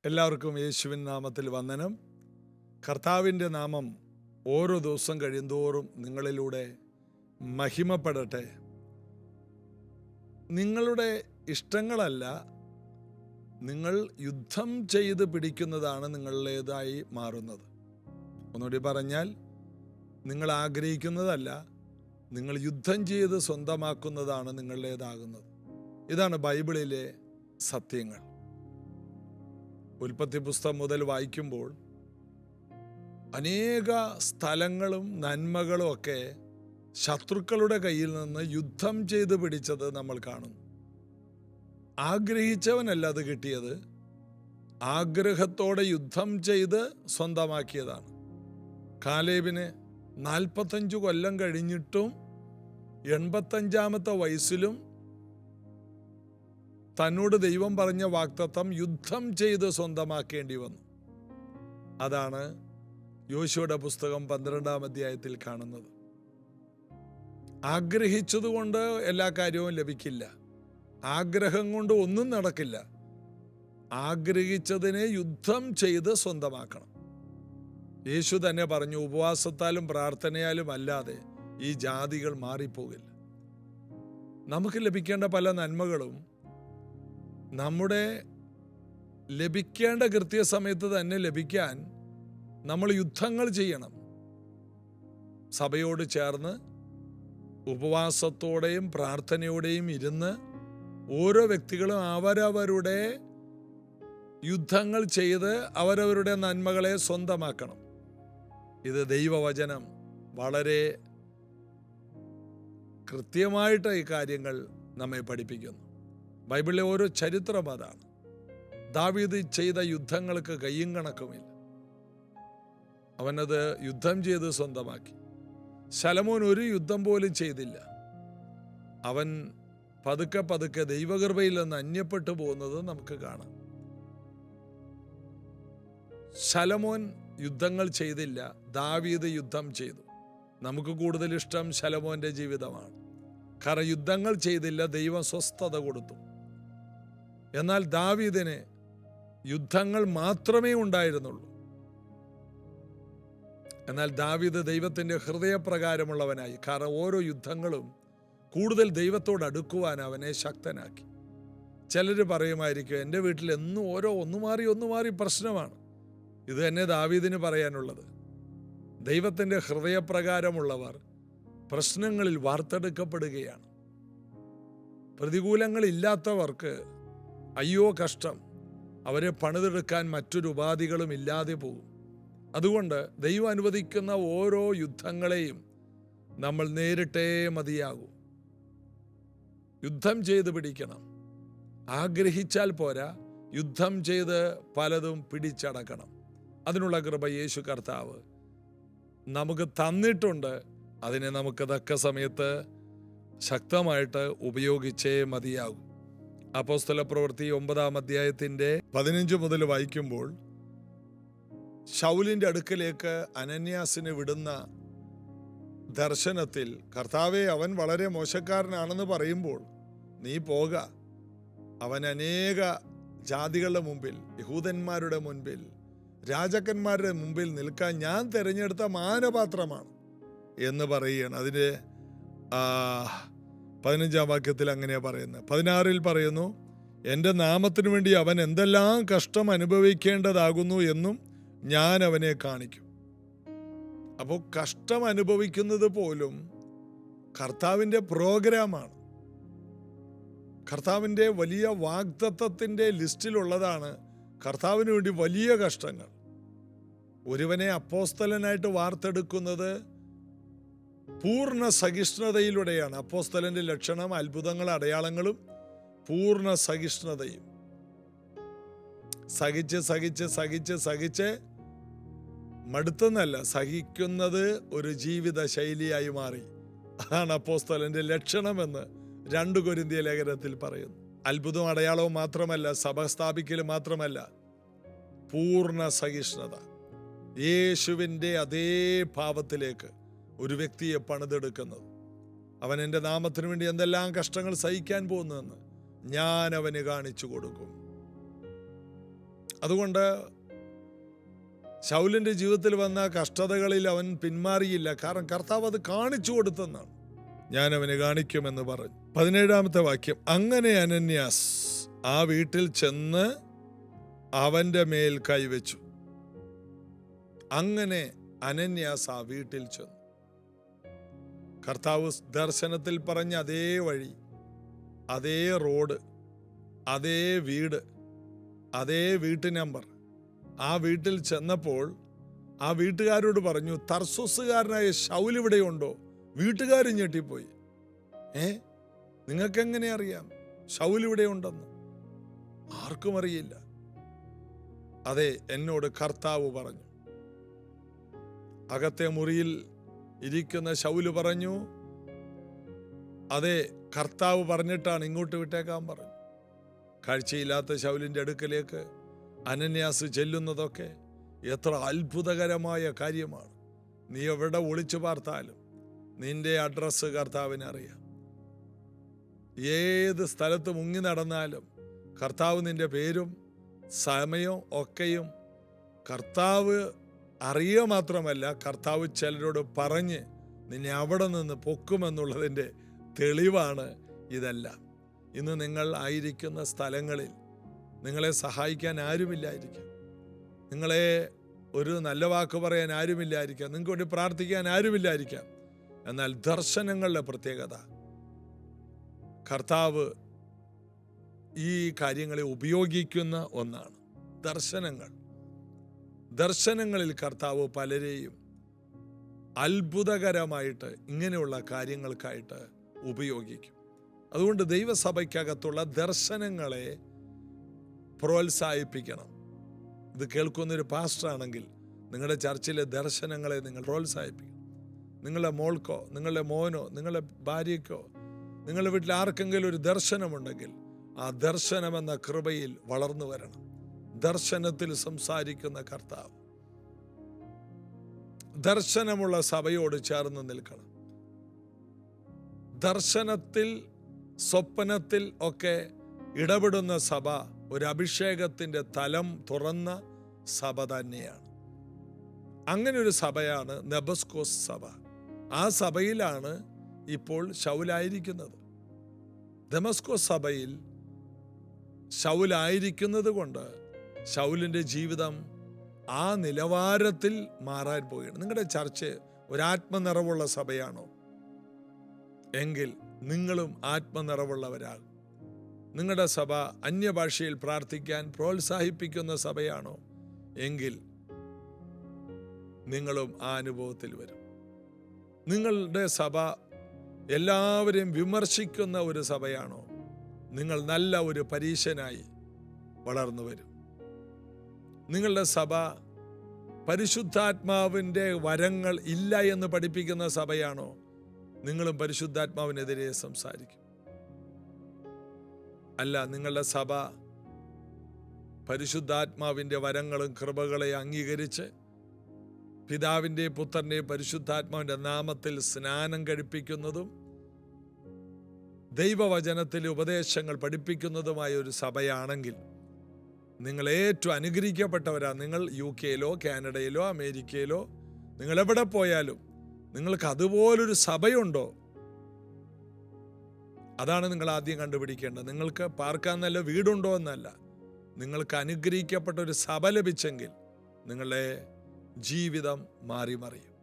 എല്ലാവർക്കും യേശുവിൻ നാമത്തിൽ വന്ദനം. കർത്താവിൻ്റെ നാമം ഓരോ ദിവസം കഴിയുന്തോറും നിങ്ങളിലൂടെ മഹിമപ്പെടട്ടെ. നിങ്ങളുടെ ഇഷ്ടങ്ങളല്ല, നിങ്ങൾ യുദ്ധം ചെയ്ത് പിടിക്കുന്നതാണ് നിങ്ങളുടേതായി മാറുന്നത്. ഒന്നുകൂടി പറഞ്ഞാൽ, നിങ്ങൾ ആഗ്രഹിക്കുന്നതല്ല, നിങ്ങൾ യുദ്ധം ചെയ്ത് സ്വന്തമാക്കുന്നതാണ് നിങ്ങളുടേതാകുന്നത്. ഇതാണ് ബൈബിളിലെ സത്യങ്ങൾ. ഉൽപ്പത്തി പുസ്തകം മുതൽ വായിക്കുമ്പോൾ അനേക സ്ഥലങ്ങളും നന്മകളും ഒക്കെ ശത്രുക്കളുടെ കയ്യിൽ നിന്ന് യുദ്ധം ചെയ്ത് പിടിച്ചത് നമ്മൾ കാണുന്നു. ആഗ്രഹിച്ചവനല്ല അത് കിട്ടിയത്, ആഗ്രഹത്തോടെ യുദ്ധം ചെയ്ത് സ്വന്തമാക്കിയതാണ്. കാലേബിന് 45 കൊല്ലം കഴിഞ്ഞിട്ടും 85-ാമത്തെ വയസ്സിലും തന്നോട് ദൈവം പറഞ്ഞ വാഗ്ദത്തം യുദ്ധം ചെയ്ത് സ്വന്തമാക്കേണ്ടി വന്നു. അതാണ് യോശുവയുടെ പുസ്തകം 12-ാം അധ്യായത്തിൽ കാണുന്നത്. ആഗ്രഹിച്ചതുകൊണ്ട് എല്ലാ കാര്യവും ലഭിക്കില്ല, ആഗ്രഹം കൊണ്ട് ഒന്നും നടക്കില്ല. ആഗ്രഹിച്ചതിനെ യുദ്ധം ചെയ്ത് സ്വന്തമാക്കണം. യേശു തന്നെ പറഞ്ഞു, ഉപവാസത്താലും പ്രാർത്ഥനയാലും അല്ലാതെ ഈ ജാതികൾ മാറിപ്പോകില്ല. നമുക്ക് ലഭിക്കേണ്ട പല നന്മകളും നമ്മുടെ ലഭിക്കേണ്ട കൃത്യസമയത്ത് തന്നെ ലഭിക്കാൻ നമ്മൾ യുദ്ധങ്ങൾ ചെയ്യണം. സഭയോട് ചേർന്ന് ഉപവാസത്തോടെയും പ്രാർത്ഥനയോടെയും ഇരുന്ന് ഓരോ വ്യക്തികളും അവരവരുടെ യുദ്ധങ്ങൾ ചെയ്ത് അവരവരുടെ നന്മകളെ സ്വന്തമാക്കണം. ഇത് ദൈവവചനം വളരെ കൃത്യമായിട്ട് ഈ കാര്യങ്ങൾ നമ്മെ പഠിപ്പിക്കുന്നു. ബൈബിളിലെ ഓരോ ചരിത്രം അതാണ്. ദാവീദ് ചെയ്ത യുദ്ധങ്ങൾക്ക് കയ്യും കണക്കുമില്ല. അവനത് യുദ്ധം ചെയ്ത് സ്വന്തമാക്കി. ശലോമോൻ ഒരു യുദ്ധം പോലും ചെയ്തില്ല. അവൻ പതുക്കെ പതുക്കെ ദൈവകൃപയിൽ നിന്ന് അന്യപ്പെട്ടു പോകുന്നത് നമുക്ക് കാണാം. ശലോമോൻ യുദ്ധങ്ങൾ ചെയ്തില്ല, ദാവീദ് യുദ്ധം ചെയ്തു. നമുക്ക് കൂടുതൽ ഇഷ്ടം ശലോമോന്റെ ജീവിതമാണ്. കാരണം യുദ്ധങ്ങൾ ചെയ്തില്ല, ദൈവം സ്വസ്ഥത കൊടുത്തു. എന്നാൽ ദാവീദിന് യുദ്ധങ്ങൾ മാത്രമേ ഉണ്ടായിരുന്നുള്ളൂ. എന്നാൽ ദാവീദ് ദൈവത്തിൻ്റെ ഹൃദയപ്രകാരമുള്ളവനായി. കാരണം ഓരോ യുദ്ധങ്ങളും കൂടുതൽ ദൈവത്തോട് അടുക്കുവാൻ അവനെ ശക്തനാക്കി. ചിലർ പറയുമായിരിക്കും, എൻ്റെ വീട്ടിൽ എന്നും ഒന്ന് മാറി പ്രശ്നമാണ്. ഇത് തന്നെ ദാവീദിന് പറയാനുള്ളത്. ദൈവത്തിൻ്റെ ഹൃദയപ്രകാരമുള്ളവർ പ്രശ്നങ്ങളിൽ വാർത്തെടുക്കപ്പെടുകയാണ്. പ്രതികൂലങ്ങളില്ലാത്തവർക്ക് അയ്യോ കഷ്ടം, അവരെ പണിതെടുക്കാൻ മറ്റൊരു ഉപാധികളും ഇല്ലാതെ പോകും. അതുകൊണ്ട് ദൈവം അനുവദിക്കുന്ന ഓരോ യുദ്ധങ്ങളെയും നമ്മൾ നേരിട്ടേ മതിയാകൂ. യുദ്ധം ചെയ്ത് പിടിക്കണം. ആഗ്രഹിച്ചാൽ പോരാ, യുദ്ധം ചെയ്ത് പലതും പിടിച്ചടക്കണം. അതിനുള്ള കൃപ യേശു കർത്താവ് നമുക്ക് തന്നിട്ടുണ്ട്. അതിനെ നമുക്ക് തക്ക സമയത്ത് ശക്തമായിട്ട് ഉപയോഗിച്ചേ മതിയാകൂ. അപ്പോസ്തലപ്രവൃത്തി 9-ാം അധ്യായത്തിൻ്റെ 15 മുതൽ വായിക്കുമ്പോൾ, ശൗലിൻ്റെ അടുക്കലേക്ക് അനന്യാസിനെ വിടുന്ന ദർശനത്തിൽ കർത്താവെ, അവൻ വളരെ മോശക്കാരനാണെന്ന് പറയുമ്പോൾ നീ പോക, അവൻ അനേക ജാതികളുടെ മുമ്പിൽ, യഹൂദന്മാരുടെ മുൻപിൽ, രാജാക്കന്മാരുടെ മുമ്പിൽ നിൽക്കാൻ ഞാൻ തിരഞ്ഞെടുത്ത മാനപാത്രമാണ് എന്ന് പറയുകയാണ്. അതിൻ്റെ 15-ാം വാക്യത്തിൽ അങ്ങനെയാ പറയുന്നത്. 16-ൽ പറയുന്നു, എൻ്റെ നാമത്തിനു വേണ്ടി അവൻ എന്തെല്ലാം കഷ്ടം അനുഭവിക്കേണ്ടതാകുന്നു എന്നും ഞാൻ അവനെ കാണിക്കും. അപ്പോൾ കഷ്ടം അനുഭവിക്കുന്നത് പോലും കർത്താവിൻ്റെ പ്രോഗ്രാമാണ്. കർത്താവിൻ്റെ വലിയ വാഗ്ദത്തത്തിൻ്റെ ലിസ്റ്റിലുള്ളതാണ് കർത്താവിന് വേണ്ടി വലിയ കഷ്ടങ്ങൾ. ഒരുവനെ അപ്പോസ്തലനായിട്ട് വാർത്തെടുക്കുന്നത് പൂർണ്ണ സഹിഷ്ണുതയിലൂടെയാണ്. അപ്പോസ്തലന്റെ ലക്ഷണം അത്ഭുതങ്ങളും അടയാളങ്ങളും പൂർണ്ണ സഹിഷ്ണുതയും. സഹിച്ച് സഹിച്ച് സഹിച്ച് സഹിച്ച് മടുത്തെന്നല്ല, സഹിക്കുന്നത് ഒരു ജീവിത ശൈലിയായി മാറി. അതാണ് അപ്പോസ്തലന്റെ ലക്ഷണമെന്ന് 2 കൊരിന്ത്യർ ലേഖനത്തിൽ പറയുന്നു. അത്ഭുതവും അടയാളവും മാത്രമല്ല, സഭ സ്ഥാപിക്കലും മാത്രമല്ല, പൂർണ്ണ സഹിഷ്ണുത. യേശുവിൻ്റെ അതേ ഭാവത്തിലേക്ക് ഒരു വ്യക്തിയെ പണിതെടുക്കുന്നത്. അവൻ എൻ്റെ നാമത്തിനു വേണ്ടി എന്തെല്ലാം കഷ്ടങ്ങൾ സഹിക്കാൻ പോകുന്നതെന്ന് ഞാൻ അവന് കാണിച്ചു കൊടുക്കും. അതുകൊണ്ട് ശൗലിന്റെ ജീവിതത്തിൽ വന്ന കഷ്ടതകളിൽ അവൻ പിന്മാറിയില്ല. കാരണം കർത്താവ് അത് കാണിച്ചു കൊടുത്തെന്നാണ്. ഞാൻ അവനെ കാണിക്കുമെന്ന് പറഞ്ഞു. 17-ാമത്തെ വാക്യം, അങ്ങനെ അനന്യാസ് ആ വീട്ടിൽ ചെന്ന് അവന്റെ മേൽ കൈവച്ചു. അങ്ങനെ അനന്യാസ് ആ വീട്ടിൽ ചെന്നു. കർത്താവ് ദർശനത്തിൽ പറഞ്ഞ അതേ വഴി, അതേ റോഡ്, അതേ വീട്, അതേ വീട്ടു നമ്പർ. ആ വീട്ടിൽ ചെന്നപ്പോൾ ആ വീട്ടുകാരോട് പറഞ്ഞു, തർസോസുകാരനായ ശൗൽ ഇവിടെയുണ്ടോ? വീട്ടുകാരും ഞെട്ടിപ്പോയി. നിങ്ങൾക്കെങ്ങനെ അറിയാം ശൗൽ ഇവിടെ ഉണ്ടെന്ന്? ആർക്കും അറിയില്ല. അതെ, എന്നോട് കർത്താവ് പറഞ്ഞു. അകത്തെ മുറിയിൽ ഇരിക്കുന്ന ശൗല് പറഞ്ഞു, അതെ, കർത്താവ് പറഞ്ഞിട്ടാണ് ഇങ്ങോട്ട് വിട്ടേക്കാൻ പറഞ്ഞു. കാഴ്ചയില്ലാത്ത ശൗലിന്റെ അടുക്കലേക്ക് അനന്യാസ് ചെല്ലുന്നതൊക്കെ എത്ര അത്ഭുതകരമായ കാര്യമാണ്. നീ എവിടെ ഒളിച്ചു പാർത്താലും നിന്റെ അഡ്രസ്സ് കർത്താവിന് അറിയാം. ഏത് സ്ഥലത്ത് മുങ്ങി നടന്നാലും കർത്താവ് നിന്റെ പേരും സമയവും ഒക്കെയും കർത്താവ് അറിയുക മാത്രമല്ല, കർത്താവ് ചിലരോട് പറഞ്ഞ് നിന്നെ അവിടെ നിന്ന് പൊക്കുമെന്നുള്ളതിൻ്റെ തെളിവാണ് ഇതെല്ലാം. ഇന്ന് നിങ്ങൾ ആയിരിക്കുന്ന സ്ഥലങ്ങളിൽ നിങ്ങളെ സഹായിക്കാൻ ആരുമില്ലായിരിക്കാം, നിങ്ങളെ ഒരു നല്ല വാക്ക് പറയാൻ ആരുമില്ലായിരിക്കാം, നിങ്ങൾക്ക് വേണ്ടി പ്രാർത്ഥിക്കാൻ ആരുമില്ലായിരിക്കാം. എന്നാൽ ദർശനങ്ങളുടെ പ്രത്യേകത, കർത്താവ് ഈ കാര്യങ്ങളെ ഉപയോഗിക്കുന്ന ഒന്നാണ്. ദർശനങ്ങളിൽ കർത്താവ് പലരെയും അത്ഭുതകരമായിട്ട് ഇങ്ങനെയുള്ള കാര്യങ്ങൾക്കായിട്ട് ഉപയോഗിക്കും. അതുകൊണ്ട് ദൈവസഭയ്ക്കകത്തുള്ള ദർശനങ്ങളെ പ്രോത്സാഹിപ്പിക്കണം. ഇത് കേൾക്കുന്നൊരു പാസ്റ്ററാണെങ്കിൽ നിങ്ങളുടെ ചർച്ചിലെ ദർശനങ്ങളെ നിങ്ങൾ പ്രോത്സാഹിപ്പിക്കണം. നിങ്ങളുടെ മോൾക്കോ, നിങ്ങളുടെ മോനോ, നിങ്ങളുടെ ഭാര്യയ്ക്കോ, നിങ്ങളുടെ വീട്ടിൽ ആർക്കെങ്കിലും ഒരു ദർശനമുണ്ടെങ്കിൽ ആ ദർശനമെന്ന കൃപയിൽ വളർന്നു വരണം. ദർശനത്തിൽ സംസാരിക്കുന്ന കർത്താവ് ദർശനമുള്ള സഭയോട് ചേർന്ന് നിൽക്കണം. ദർശനത്തിൽ, സ്വപ്നത്തിൽ ഒക്കെ ഇടപെടുന്ന സഭ ഒരു അഭിഷേകത്തിന്റെ തലം തുറന്ന സഭ തന്നെയാണ്. അങ്ങനെ ഒരു സഭയാണ് ദമസ്കോസ് സഭ. ആ സഭയിലാണ് ഇപ്പോൾ ശൗലായിരിക്കുന്നത്. ദമസ്കോസ് സഭയിൽ ശൗലായിരിക്കുന്നത് കൊണ്ട് ശൗലിന്റെ ജീവിതം ആ നിലവാരത്തിൽ മാറാൻ പോവുകയാണ്. നിങ്ങളുടെ ചർച്ച് ഒരാത്മനിറവുള്ള സഭയാണോ എങ്കിൽ നിങ്ങളും ആത്മനിറവുള്ളവരാകും. നിങ്ങളുടെ സഭ അന്യഭാഷയിൽ പ്രാർത്ഥിക്കാൻ പ്രോത്സാഹിപ്പിക്കുന്ന സഭയാണോ എങ്കിൽ നിങ്ങളും ആ അനുഭവത്തിൽ വരും. നിങ്ങളുടെ സഭ എല്ലാവരെയും വിമർശിക്കുന്ന ഒരു സഭയാണോ, നിങ്ങൾ നല്ല ഒരു പരീശനായി വളർന്നു വരും. നിങ്ങളുടെ സഭ പരിശുദ്ധാത്മാവിൻ്റെ വരങ്ങൾ ഇല്ല എന്ന് പഠിപ്പിക്കുന്ന സഭയാണോ, നിങ്ങളും പരിശുദ്ധാത്മാവിനെതിരെ സംസാരിക്കും. അല്ല, നിങ്ങളുടെ സഭ പരിശുദ്ധാത്മാവിൻ്റെ വരങ്ങളും കൃപകളെ അംഗീകരിച്ച് പിതാവിൻ്റെ പുത്രൻ്റെ പരിശുദ്ധാത്മാവിൻ്റെ നാമത്തിൽ സ്നാനം കഴിപ്പിക്കുന്നതും ദൈവവചനത്തിലെ ഉപദേശങ്ങൾ പഠിപ്പിക്കുന്നതുമായ ഒരു സഭയാണെങ്കിൽ നിങ്ങൾ ഏറ്റവും അനുഗ്രഹിക്കപ്പെട്ടവരാണ്. നിങ്ങൾ UK-യിലോ കാനഡയിലോ അമേരിക്കയിലോ നിങ്ങൾ എവിടെ പോയാലും നിങ്ങൾക്ക് അതുപോലൊരു സഭയുണ്ടോ? അതാണ് നിങ്ങൾ ആദ്യം കണ്ടുപിടിക്കേണ്ടത്. നിങ്ങൾക്ക് പാർക്കാൻ നല്ല വീടുണ്ടോ എന്നല്ല, നിങ്ങൾക്ക് അനുഗ്രഹിക്കപ്പെട്ട ഒരു സഭ ലഭിച്ചെങ്കിൽ നിങ്ങളുടെ ജീവിതം മാറി മറിയും.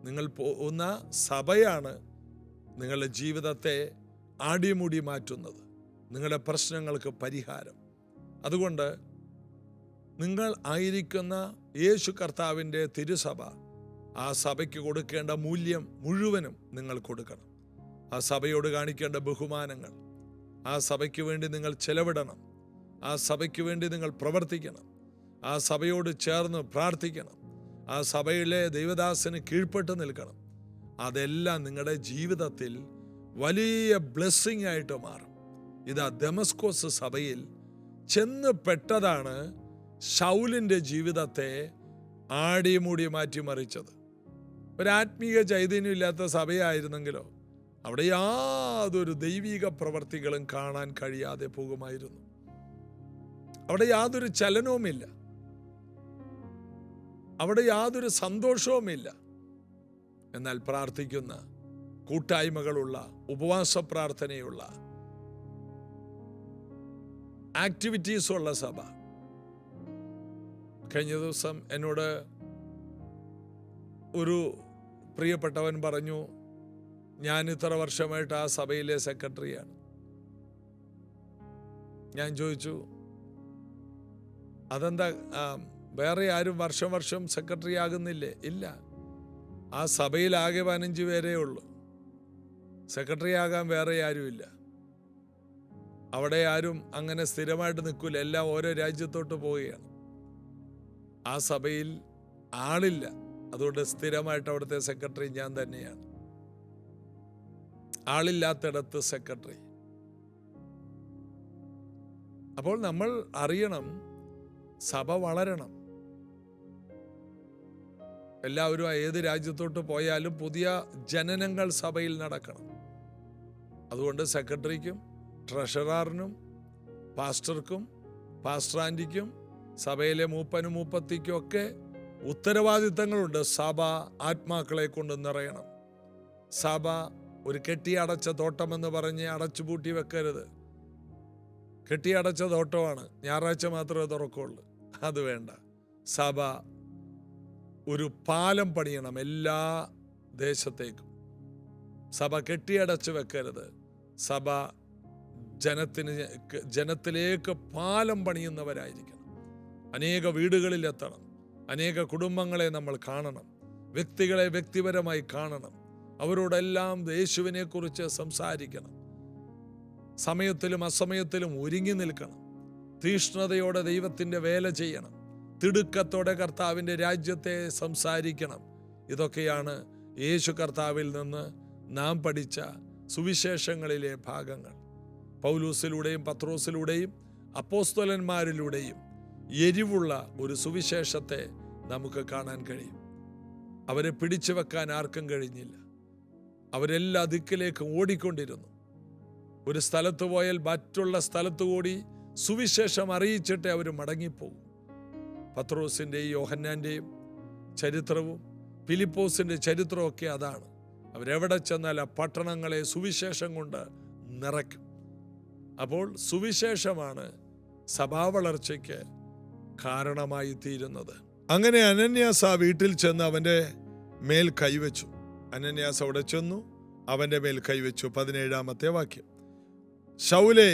നിങ്ങൾ പോകുന്ന സഭയാണ് നിങ്ങളുടെ ജീവിതത്തെ ആടിമുടി മാറ്റുന്നത്, നിങ്ങളുടെ പ്രശ്നങ്ങൾക്ക് പരിഹാരം. അതുകൊണ്ട് നിങ്ങൾ ആയിരിക്കുന്ന യേശു കർത്താവിൻ്റെ തിരുസഭ, ആ സഭയ്ക്ക് കൊടുക്കേണ്ട മൂല്യം മുഴുവനും നിങ്ങൾ കൊടുക്കണം. ആ സഭയോട് കാണിക്കേണ്ട ബഹുമാനങ്ങൾ, ആ സഭയ്ക്ക് വേണ്ടി നിങ്ങൾ ചെലവിടണം. ആ സഭയ്ക്ക് വേണ്ടി നിങ്ങൾ പ്രവർത്തിക്കണം. ആ സഭയോട് ചേർന്ന് പ്രാർത്ഥിക്കണം. ആ സഭയിലെ ദൈവദാസന് കീഴ്പ്പെട്ട് നിൽക്കണം. അതെല്ലാം നിങ്ങളുടെ ജീവിതത്തിൽ വലിയ ബ്ലെസ്സിങ് ആയിട്ട് മാറും. ഇതാ ദമസ്കോസ് സഭയിൽ ചെന്ന് പെട്ടതാണ് ശൗലിൻ്റെ ജീവിതത്തെ ആടിമൂടി മാറ്റിമറിച്ചത്. ഒരാത്മീക ചൈതന്യം ഇല്ലാത്ത സഭയായിരുന്നെങ്കിലോ അവിടെ യാതൊരു ദൈവിക പ്രവർത്തികളും കാണാൻ കഴിയാതെ പോകുമായിരുന്നു. അവിടെ യാതൊരു ചലനവുമില്ല, അവിടെ യാതൊരു സന്തോഷവുമില്ല. എന്നാൽ പ്രാർത്ഥിക്കുന്ന, കൂട്ടായ്മകളുള്ള, ഉപവാസ പ്രാർത്ഥനയുള്ള, ആക്ടിവിറ്റീസ് ഉള്ള സഭ. കഴിഞ്ഞ ദിവസം എന്നോട് ഒരു പ്രിയപ്പെട്ടവൻ പറഞ്ഞു, ഞാൻ ഇത്ര വർഷമായിട്ട് ആ സഭയിലെ സെക്രട്ടറിയാണ്. ഞാൻ ചോദിച്ചു, അതെന്താ വേറെ ആരും വർഷം വർഷം സെക്രട്ടറി ആകുന്നില്ലേ? ഇല്ല, ആ സഭയിൽ ആകെ 15 പേരേ ഉള്ളൂ. സെക്രട്ടറി ആകാൻ വേറെ ആരുമില്ല. അവിടെ ആരും അങ്ങനെ സ്ഥിരമായിട്ട് നിൽക്കില്ല, എല്ലാം ഓരോ രാജ്യത്തോട്ട് പോവുകയാണ്. ആ സഭയിൽ ആളില്ല, അതുകൊണ്ട് സ്ഥിരമായിട്ട് അവിടുത്തെ സെക്രട്ടറി ഞാൻ തന്നെയാണ്. ആളില്ലാത്തിടത്ത് സെക്രട്ടറി. അപ്പോൾ നമ്മൾ അറിയണം, സഭ വളരണം. എല്ലാവരും ഏത് രാജ്യത്തോട്ട് പോയാലും പുതിയ ജനനങ്ങൾ സഭയിൽ നടക്കണം. അതുകൊണ്ട് സെക്രട്ടറിക്കും, ട്രഷററിനും, പാസ്റ്റർക്കും, പാസ്റ്റർ ആൻറ്റിക്കും, സഭയിലെ മൂപ്പനും മൂപ്പത്തിക്കും ഒക്കെ ഉത്തരവാദിത്തങ്ങളുണ്ട്. സഭ ആത്മാക്കളെ കൊണ്ട് നിറയണം. സഭ ഒരു കെട്ടിയടച്ച തോട്ടമെന്ന് പറഞ്ഞ് അടച്ചുപൂട്ടി വെക്കരുത്. കെട്ടിയടച്ച തോട്ടമാണ്, ഞായറാഴ്ച മാത്രമേ തുറക്കുള്ളൂ. അത് വേണ്ട. സഭ ഒരു പാലം പണിയണം എല്ലാ ദേശത്തേക്കും. സഭ കെട്ടിയടച്ച് വെക്കരുത്. സഭ ജനത്തിലേക്ക് പാലം പണിയുന്നവരായിരിക്കണം. അനേക വീടുകളിലെത്തണം. അനേക കുടുംബങ്ങളെ നമ്മൾ കാണണം. വ്യക്തികളെ വ്യക്തിപരമായി കാണണം. അവരോടെല്ലാം യേശുവിനെ കുറിച്ച് സംസാരിക്കണം. സമയത്തിലും അസമയത്തിലും ഒരുങ്ങി നിൽക്കണം. തീഷ്ണതയോടെ ദൈവത്തിൻ്റെ വേല ചെയ്യണം. തിടുക്കത്തോടെ കർത്താവിൻ്റെ രാജ്യത്തെ സംസാരിക്കണം. ഇതൊക്കെയാണ് യേശു കർത്താവിൽ നിന്ന് നാം പഠിച്ച സുവിശേഷങ്ങളിലെ ഭാഗങ്ങൾ. പൗലൂസിലൂടെയും പത്രോസിലൂടെയും അപ്പോസ്തലന്മാരിലൂടെയും എരിവുള്ള ഒരു സുവിശേഷത്തെ നമുക്ക് കാണാൻ കഴിയും. അവരെ പിടിച്ചു വെക്കാൻ ആർക്കും കഴിഞ്ഞില്ല. അവരെല്ലാ ദിക്കിലേക്കും ഓടിക്കൊണ്ടിരുന്നു. ഒരു സ്ഥലത്ത് പോയാൽ മറ്റുള്ള സ്ഥലത്തു കൂടി സുവിശേഷം അറിയിച്ചിട്ട് അവർ മടങ്ങിപ്പോകും. പത്രോസിൻ്റെയും യോഹന്നാൻ്റെയും ചരിത്രവും ഫിലിപ്പോസിൻ്റെ ചരിത്രവും ഒക്കെ അതാണ്. അവരെവിടെ ചെന്നാൽ ആ പട്ടണങ്ങളെ സുവിശേഷം കൊണ്ട് നിറയ്ക്കും. അപ്പോൾ സുവിശേഷമാണ് സഭാവളർച്ചയ്ക്ക് കാരണമായി തീരുന്നത്. അങ്ങനെ അനന്യാസ് ആ വീട്ടിൽ ചെന്ന് അവൻ്റെ മേൽ കൈവച്ചു. അനന്യാസ് അവിടെ ചെന്നു അവൻ്റെ മേൽ കൈവച്ചു. 17-ാമത്തെ വാക്യം. ശൗലേ,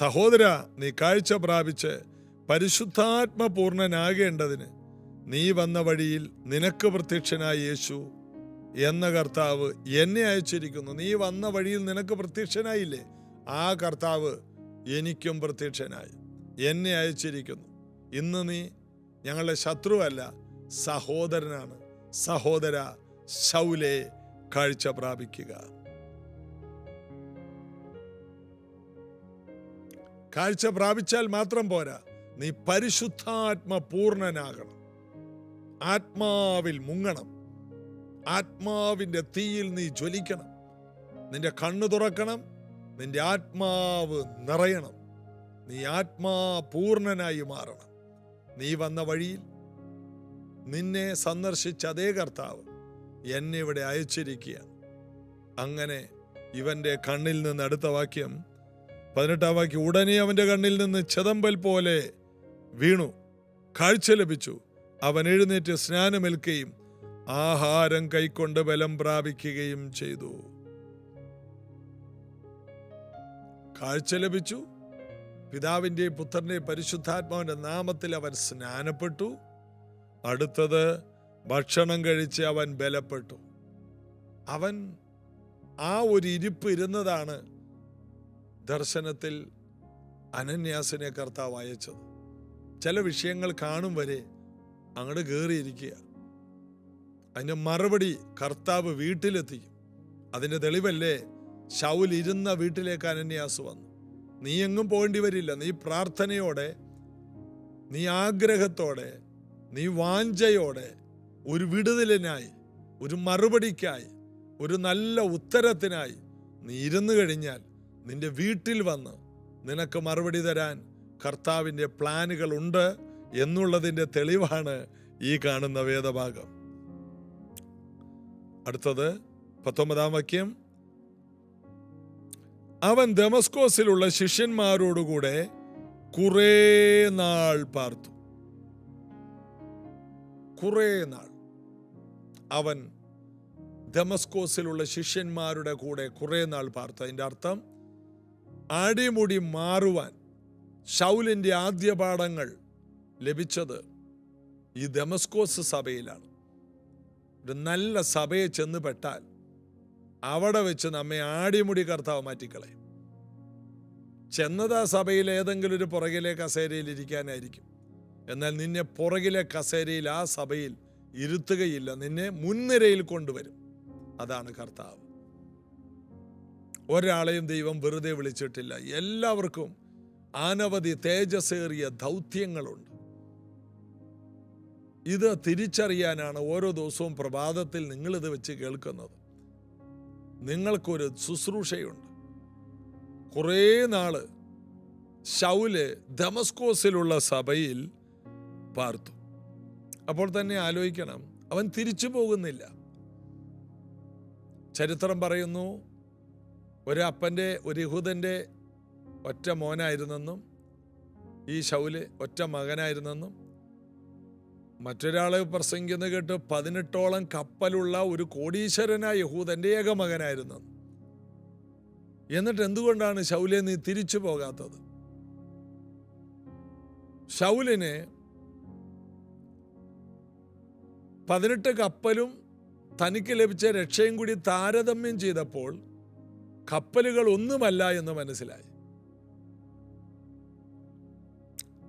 സഹോദര, നീ കാഴ്ച പ്രാപിച്ച് പരിശുദ്ധാത്മപൂർണനാകേണ്ടതിന് നീ വന്ന വഴിയിൽ നിനക്ക് പ്രത്യക്ഷനായ യേശു എന്ന കർത്താവ് എന്നെ അയച്ചിരിക്കുന്നു. നീ വന്ന വഴിയിൽ നിനക്ക് പ്രത്യക്ഷനായില്ലേ? ആ കർത്താവ് എനിക്കും പ്രത്യക്ഷനായി, എന്നെ അയച്ചിരിക്കുന്നു. ഇന്ന് നീ ഞങ്ങളുടെ ശത്രുവല്ല, സഹോദരനാണ്. സഹോദര ശൗലേ, കാഴ്ച പ്രാപിക്കുക. കാഴ്ച പ്രാപിച്ചാൽ മാത്രം പോരാ, നീ പരിശുദ്ധാത്മപൂർണനാകണം. ആത്മാവിൽ മുങ്ങണം. ആത്മാവിൻ്റെ തീയിൽ നീ ജ്വലിക്കണം. നിന്റെ കണ്ണു തുറക്കണം. നിന്റെ ആത്മാവ് നിറയണം. നീ ആത്മാപൂർണനായി മാറണം. നീ വന്ന വഴിയിൽ നിന്നെ സന്ദർശിച്ച അതേ കർത്താവ് എന്നെ ഇവിടെ അയച്ചിരിക്കുകയാണ്. അങ്ങനെ ഇവൻ്റെ കണ്ണിൽ നിന്ന്, അടുത്ത വാക്യം 18-ാം വാക്യം, ഉടനെ അവൻ്റെ കണ്ണിൽ നിന്ന് ചെതമ്പൽ പോലെ വീണു, കാഴ്ച ലഭിച്ചു. അവൻ എഴുന്നേറ്റ് സ്നാനമേൽക്കുകയും ആഹാരം കൈക്കൊണ്ട് ബലം പ്രാപിക്കുകയും ചെയ്തു. കാഴ്ച ലഭിച്ചു. പിതാവിൻ്റെയും പുത്രൻ്റെയും പരിശുദ്ധാത്മാവിൻ്റെ നാമത്തിൽ അവൻ സ്നാനപ്പെട്ടു. അടുത്തത്, ഭക്ഷണം കഴിച്ച് അവൻ ബലപ്പെട്ടു. അവൻ ആ ഒരു ഇരിപ്പ് ഇരുന്നതാണ് ദർശനത്തിൽ അനന്യാസിനെ കർത്താവ് അയച്ചത്. ചില വിഷയങ്ങൾ കാണും വരെ അങ്ങോട്ട് കയറിയിരിക്കുക. അതിൻ്റെ മറുപടി കർത്താവ് വീട്ടിലെത്തിക്കും. അതിൻ്റെ തെളിവല്ലേ ശൗൽ ഇരുന്ന വീട്ടിലേക്ക് അനന്യാസ് വന്നു. നീ എങ്ങും പോകേണ്ടി വരില്ല. നീ പ്രാർത്ഥനയോടെ, നീ ആഗ്രഹത്തോടെ, നീ വാഞ്ചയോടെ ഒരു വിടുതലിനായി, ഒരു മറുപടിക്കായി, ഒരു നല്ല ഉത്തരത്തിനായി നീ ഇരുന്നു കഴിഞ്ഞാൽ നിന്റെ വീട്ടിൽ വന്ന് നിനക്ക് മറുപടി തരാൻ കർത്താവിൻ്റെ പ്ലാനുകളുണ്ട് എന്നുള്ളതിൻ്റെ തെളിവാണ് ഈ കാണുന്ന വേദഭാഗം. അടുത്തത് 19-ാം വാക്യം. അവൻ ദമസ്കോസിലുള്ള ശിഷ്യന്മാരോടുകൂടെ കുറേ നാൾ പാർത്തു. കുറേ നാൾ അവൻ ദമസ്കോസിലുള്ള ശിഷ്യന്മാരുടെ കൂടെ കുറേ നാൾ പാർത്തു. അതിൻ്റെ അർത്ഥം ആടിമുടി മാറുവാൻ ശൗലിൻ്റെ ആദ്യ പാഠങ്ങൾ ലഭിച്ചത് ഈ ദമസ്കോസ് സഭയിലാണ്. ഒരു നല്ല സഭയെ ചെന്ന് പെട്ടാൽ അവിടെ വെച്ച് നമ്മെ ആടിമുടി കർത്താവ് മാറ്റിക്കളയും. ചെന്നത് ആ സഭയിൽ ഏതെങ്കിലും ഒരു പുറകിലെ കസേരയിൽ ഇരിക്കാനായിരിക്കും. എന്നാൽ നിന്നെ പുറകിലെ കസേരയിൽ ആ സഭയിൽ ഇരുത്തുകയില്ല, നിന്നെ മുൻനിരയിൽ കൊണ്ടുവരും. അതാണ് കർത്താവ്. ഒരാളെയും ദൈവം വെറുതെ വിളിച്ചിട്ടില്ല. എല്ലാവർക്കും അനവധി തേജസ്സേറിയ ദൗത്യങ്ങളുണ്ട്. ഇത് തിരിച്ചറിയാനാണ് ഓരോ ദിവസവും പ്രഭാതത്തിൽ നിങ്ങളിത് വെച്ച് കേൾക്കുന്നത്. നിങ്ങൾക്കൊരു ശുശ്രൂഷയുണ്ട്. കുറേ നാള് ശൗല് ദമസ്കോസിലുള്ള സഭയിൽ പാർത്തു. അപ്പോൾ തന്നെ ആലോചിക്കണം, അവൻ തിരിച്ചു പോകുന്നില്ല. ചരിത്രം പറയുന്നു, ഒരു യഹൂദൻ്റെ ഒറ്റ മോനായിരുന്നെന്നും ഈ ശൗല് ഒറ്റ മകനായിരുന്നെന്നും മറ്റൊരാളെ പ്രസംഗിക്കുന്നത് കേട്ട് 18ഓളം കപ്പലുള്ള ഒരു കോടീശ്വരനായ യഹൂദൻ്റെ ഏക മകനായിരുന്നു. എന്നിട്ട് എന്തുകൊണ്ടാണ് ശൗലെ നീ തിരിച്ചു പോകാത്തത്? ശൗലിന് 18 കപ്പലും തനിക്ക് ലഭിച്ച രക്ഷയും കൂടി താരതമ്യം ചെയ്തപ്പോൾ കപ്പലുകൾ ഒന്നുമല്ല എന്ന് മനസ്സിലായി.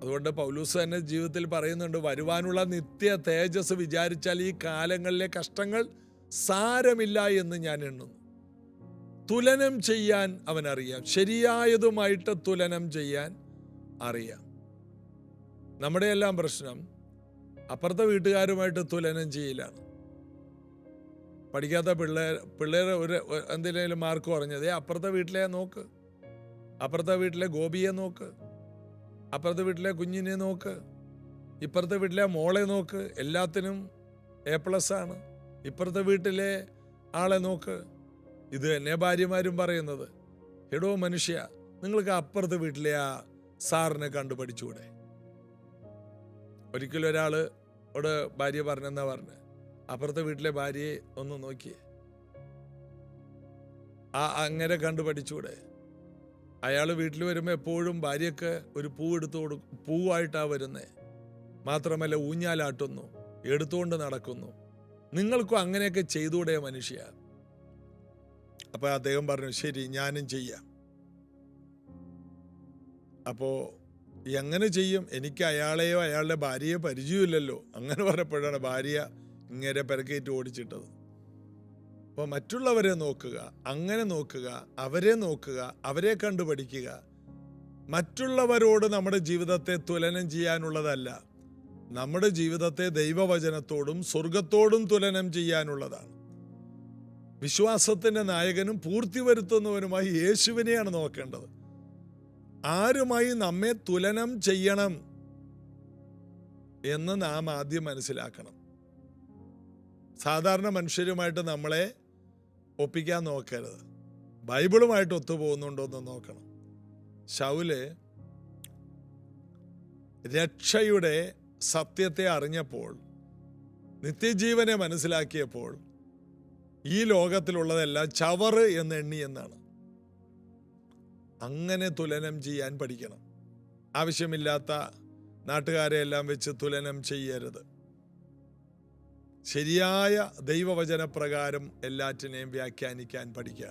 അതുകൊണ്ട് പൗലോസ് തന്നെ ജീവിതത്തിൽ പറയുന്നുണ്ട്, വരുവാനുള്ള നിത്യ തേജസ് വിചാരിച്ചാൽ ഈ കാലങ്ങളിലെ കഷ്ടങ്ങൾ സാരമില്ല എന്ന് ഞാൻ എണ്ണുന്നു. തുലനം ചെയ്യാൻ അവനറിയാം, ശരിയായതുമായിട്ട് തുലനം ചെയ്യാൻ അറിയാം. നമ്മുടെ എല്ലാം പ്രശ്നം അപ്പുറത്തെ വീട്ടുകാരുമായിട്ട് തുലനം ചെയ്യലാണ്. പഠിക്കാത്ത പിള്ളേർ ഒരു എന്തിനേലും മാർക്ക് പറഞ്ഞത്, അപ്പുറത്തെ വീട്ടിലെ നോക്ക്, അപ്പുറത്തെ വീട്ടിലെ ഗോപിയെ നോക്ക്, അപ്പുറത്തെ വീട്ടിലെ കുഞ്ഞിനെ നോക്ക്, ഇപ്പുറത്തെ വീട്ടിലെ മോളെ നോക്ക്, എല്ലാത്തിനും A+ ആണ്. ഇപ്പുറത്തെ വീട്ടിലെ ആളെ നോക്ക്. ഇത് തന്നെ ഭാര്യമാരും പറയുന്നത്. എടോ മനുഷ്യ, നിങ്ങൾക്ക് അപ്പുറത്തെ വീട്ടിലെ ആ സാറിനെ കണ്ടു പഠിച്ചുകൂടെ? ഒരിക്കലും ഒരാളോട് ഭാര്യ പറഞ്ഞെന്നാ പറഞ്ഞ്, അപ്പുറത്തെ വീട്ടിലെ ഭാര്യയെ ഒന്ന് നോക്കിയേ, അങ്ങനെ കണ്ടു പഠിച്ചുകൂടെ? അയാൾ വീട്ടിൽ വരുമ്പോൾ എപ്പോഴും ഭാര്യയ്ക്ക് ഒരു പൂ എടുത്തു കൊടുക്കും. പൂവായിട്ടാണ് വരുന്നത്. മാത്രമല്ല ഊഞ്ഞാലാട്ടുന്നു, എടുത്തുകൊണ്ട് നടക്കുന്നു. നിങ്ങൾക്കും അങ്ങനെയൊക്കെ ചെയ്തുകൂടെ മനുഷ്യ? അപ്പോൾ അദ്ദേഹം പറഞ്ഞു, ശരി, ഞാനും ചെയ്യാം. അപ്പോൾ എങ്ങനെ ചെയ്യും? എനിക്ക് അയാളെയോ അയാളുടെ ഭാര്യയോ പരിചയമില്ലല്ലോ. അങ്ങനെ പറഞ്ഞപ്പോഴാണ് ഭാര്യ ഇങ്ങനെ പെരക്കേറ്റ് ഓടിച്ചിട്ടത്. അപ്പോൾ മറ്റുള്ളവരെ നോക്കുക, അങ്ങനെ നോക്കുക, അവരെ നോക്കുക, അവരെ കണ്ടുപഠിക്കുക. മറ്റുള്ളവരോട് നമ്മുടെ ജീവിതത്തെ തുലനം ചെയ്യാനുള്ളതല്ല, നമ്മുടെ ജീവിതത്തെ ദൈവവചനത്തോടും സ്വർഗത്തോടും തുലനം ചെയ്യാനുള്ളതാണ്. വിശ്വാസത്തിൻ്റെ നായകനും പൂർത്തി വരുത്തുന്നവനുമായി യേശുവിനെയാണ് നോക്കേണ്ടത്. ആരുമായി നമ്മെ തുലനം ചെയ്യണം എന്ന് നാം ആദ്യം മനസ്സിലാക്കണം. സാധാരണ മനുഷ്യരുമായിട്ട് നമ്മളെ ഒപ്പിക്കാൻ നോക്കരുത്. ബൈബിളുമായിട്ട് ഒത്തുപോകുന്നുണ്ടോ എന്ന് നോക്കണം. ശൗല് രക്ഷയുടെ സത്യത്തെ അറിഞ്ഞപ്പോൾ, നിത്യജീവനെ മനസ്സിലാക്കിയപ്പോൾ, ഈ ലോകത്തിലുള്ളതെല്ലാം ചവറ് എന്ന് എണ്ണി എന്നാണ്. അങ്ങനെ തുലനം ചെയ്യാൻ പഠിക്കണം. ആവശ്യമില്ലാത്ത നാട്ടുകാരെ എല്ലാം വെച്ച് തുലനം ചെയ്യരുത്. ശരിയായ ദൈവവചനപ്രകാരം എല്ലാറ്റിനെയും വ്യാഖ്യാനിക്കാൻ പഠിക്കുക.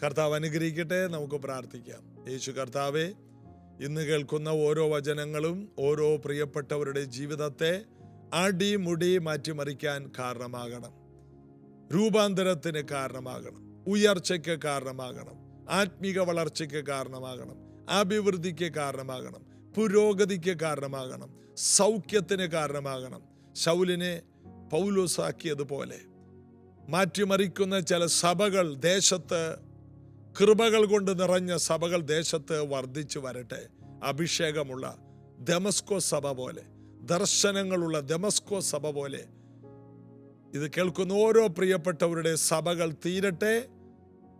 കർത്താവ് അനുഗ്രഹിക്കട്ടെ. നമുക്ക് പ്രാർത്ഥിക്കാം. യേശു കർത്താവേ, ഇന്ന് കേൾക്കുന്ന ഓരോ വചനങ്ങളും ഓരോ പ്രിയപ്പെട്ടവരുടെ ജീവിതത്തെ അടിമുടി മാറ്റിമറിക്കാൻ കാരണമാകണം. രൂപാന്തരത്തിന് കാരണമാകണം, ഉയർച്ചയ്ക്ക് കാരണമാകണം, ആത്മീക വളർച്ചയ്ക്ക് കാരണമാകണം, അഭിവൃദ്ധിക്ക് കാരണമാകണം, പുരോഗതിക്ക് കാരണമാകണം, സൗഖ്യത്തിന് കാരണമാകണം. ശൗലിനെ പൗലോസാക്കിയതുപോലെ മാറ്റിമറിക്കുന്ന ചില സഭകൾ ദേശത്ത്, കൃപകൾ കൊണ്ട് നിറഞ്ഞ സഭകൾ ദേശത്ത് വർദ്ധിച്ചു വരട്ടെ. അഭിഷേകമുള്ള ദമസ്കോ സഭ പോലെ, ദർശനങ്ങളുള്ള ദമസ്കോ സഭ പോലെ ഇത് കേൾക്കുന്ന ഓരോ പ്രിയപ്പെട്ടവരുടെ സഭകൾ തീരട്ടെ.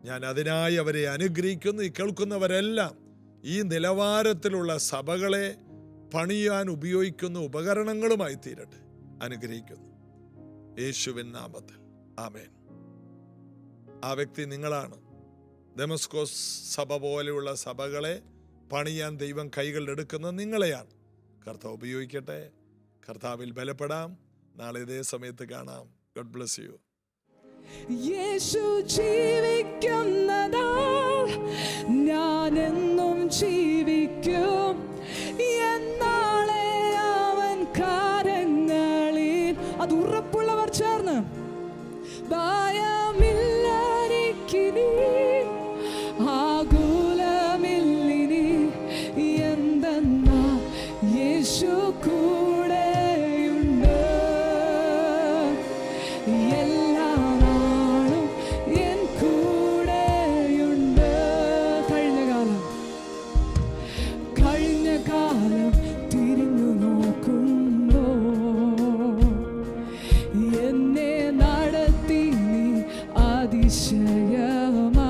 ഞാൻ അതിനായി അവരെ അനുഗ്രഹിക്കുന്നു. ഈ കേൾക്കുന്നവരെല്ലാം ഈ നിലവാരത്തിലുള്ള സഭകളെ പണിയാൻ ഉപയോഗിക്കുന്ന ഉപകരണങ്ങളുമായി തീരട്ടെ. അനുഗ്രഹിക്കുന്നു യേശുവിൻ നാമത്തിൽ. ആമേൻ. ആ വ്യക്തി നിങ്ങളാണ്. ദമസ്കോസ് സഭ പോലെയുള്ള സഭകളെ പണിയാൻ ദൈവം കൈകളിലെടുക്കുന്നത് നിങ്ങളെയാണ്. കർത്താവ് ഉപയോഗിക്കട്ടെ. കർത്താവിൽ ബലപ്പെടാം. നാളെ ഇതേ സമയത്ത് കാണാം. God bless you. യേശു ജീവിക്കുന്നതാൽ ഞാനെന്നും ജീവിക്കും. എന്നാളെ അവൻ കാര്യങ്ങളിൽ അത് ഉറപ്പുള്ളവർ ചേർന്ന് ഭയമില്ലായിരിക്കിനി, ആകുലമില്ലിനി. എന്തെന്നാ യേശു കൂടെയുണ്ട്. എല്ലാ നാളും എൻ കൂടെയുണ്ട്. കഴിഞ്ഞ കാലം തിരിഞ്ഞു നോക്കുമ്പോ എന്നെ നടത്തി നീ അതിശയമാ.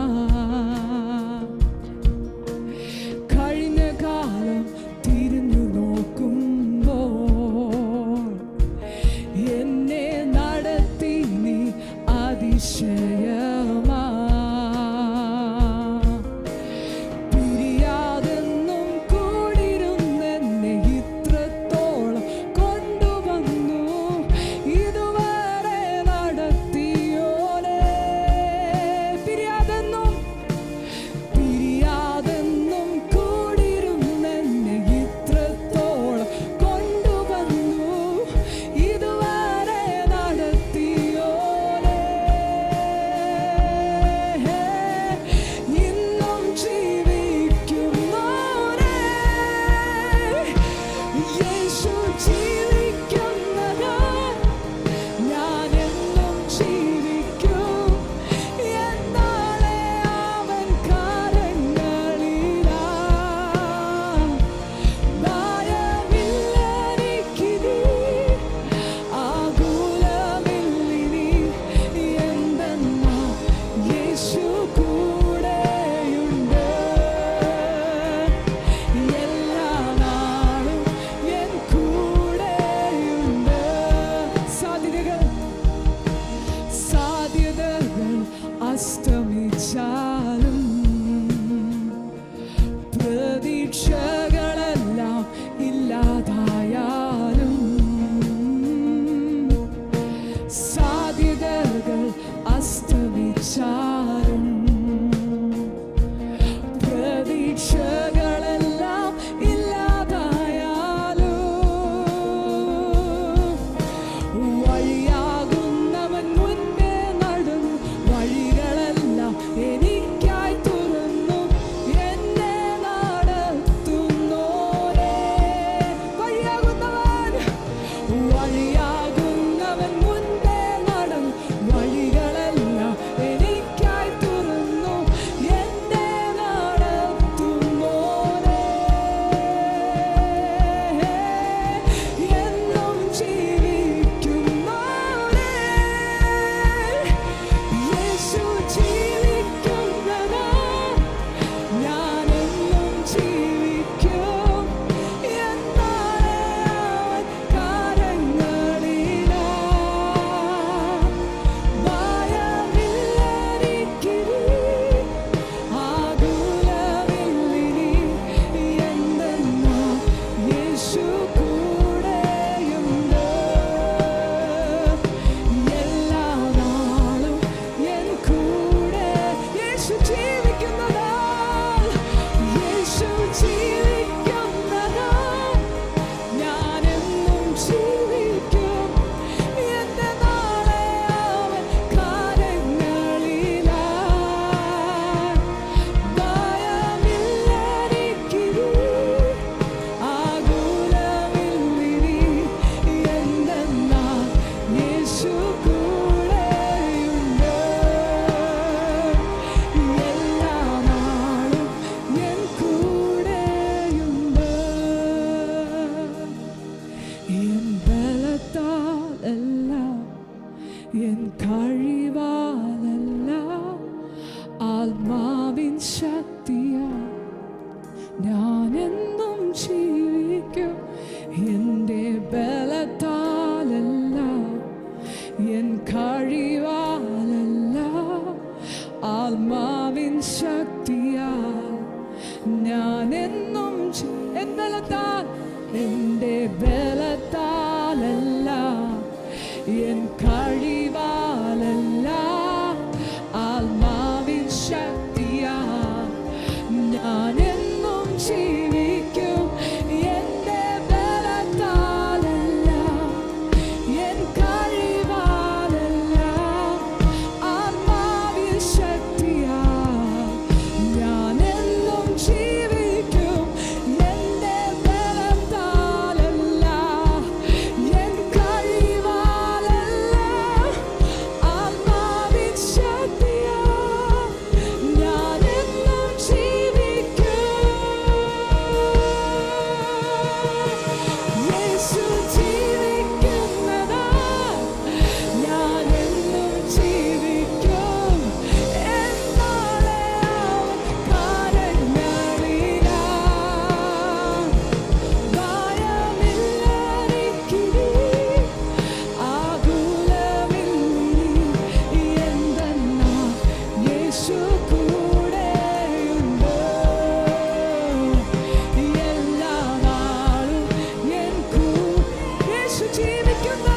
കഴിഞ്ഞ കാലം തിരിഞ്ഞു നോക്കുമ്പോ എന്നെ നടത്തി നീ അതിശയമാ. പിരിയാതെന്നും കൂടിരുന്നെന്നെ ഇത്രത്തോളം കൊണ്ടുവന്നു. ഇതുവരെ നടത്തിയോനെ. പിരിയാതെന്നും കൂടിരുന്നെന്നെ ഇത്രത്തോളം കൊണ്ടുവന്നു. ഇതുവരെ നടത്തിയോനെ. ഇന്നും ജീവിക്കുന്നോനെ. യേശു ജീവിക്കുന്നതാ ഞാനെന്നും ജീവിക്കും. എന്നാളെ അവൻ കാര്യങ്ങളിലാ. ഭയമില്ലെനിക്കിനി, ആകുലമില്ലിനി. എന്തെന്നാ യേശു കൂടെയുണ്ട്. എല്ലാ നാളും എൻ കൂടെയുണ്ട്. സാധ്യതകൾ അസ്തമിച്ചാലും പ്രതീക്ഷകളെല്ലാം ഇല്ലാതായാലും സാധ്യതകൾ അസ്തമിച്ചാലും പ്രതീക്ഷകളെല്ലാം ഇല്ലാതായാലും വഴിയാകുന്നവൻ മുൻപേ നടന്നു. വഴികളെല്ലാം എനിക്കായി തുറന്നു. എന്നെ നടത്തുന്നോനെ. വഴിയാകുന്നവൻ മുൻപേ നടന്നു. വഴികളെല്ലാം എനിക്കായി തുറന്നു. എന്നെ നടത്തുന്നോനെ. എന്നും ജീവിക്കുന്നോനെ. യേശു ജീവിക്കുന്നതാ ഞാനെന്നും ജീവിക്കും. എന്നാളെ അവൻ കാര്യങ്ങളിൽ കഴിവാലല്ല ആത്മാവിൻ ശക്തിയാ ഞാനെന്നും ജീവിക്കും എൻ്റെ ബലത്താലല്ല എൻ കഴിവാലല്ല ആത്മാവിൻ ശക്തിയാ ഞാനെന്നും എൻ ബലത്താൽ എൻ്റെ ബലത്താലല്ല എൻ കഴിവാലല്ല ആത്മാവിൻ ശക്തിയാ ഞാനെന്നും ജീവിക്കും എൻ്റെ ബലത്താലല്ല എൻ കഴിവാലല്ല ആത്മാവിൻ ശക്തിയാ ഞാനെന്നും ജീവിക്കും എൻ്റെ ബലത്താലല്ല എൻ കഴിവാലല്ല ആത്മാവിൻ ശക്തിയാ ഞാനെന്നും ജീവിക്കും യേശു ജീവിക്കുന്നതാ ഞാനെന്നും ജീവിക്കും എന്നാളെ കാരങ്ങളിലാ ഭയമില്ലെനിക്കിനി ആകുലമില്ലിനി എന്തെന്നാ യേശു കൂടെയുണ്ട് എല്ലാ നാളും യേശു ജീവിക്കുന്ന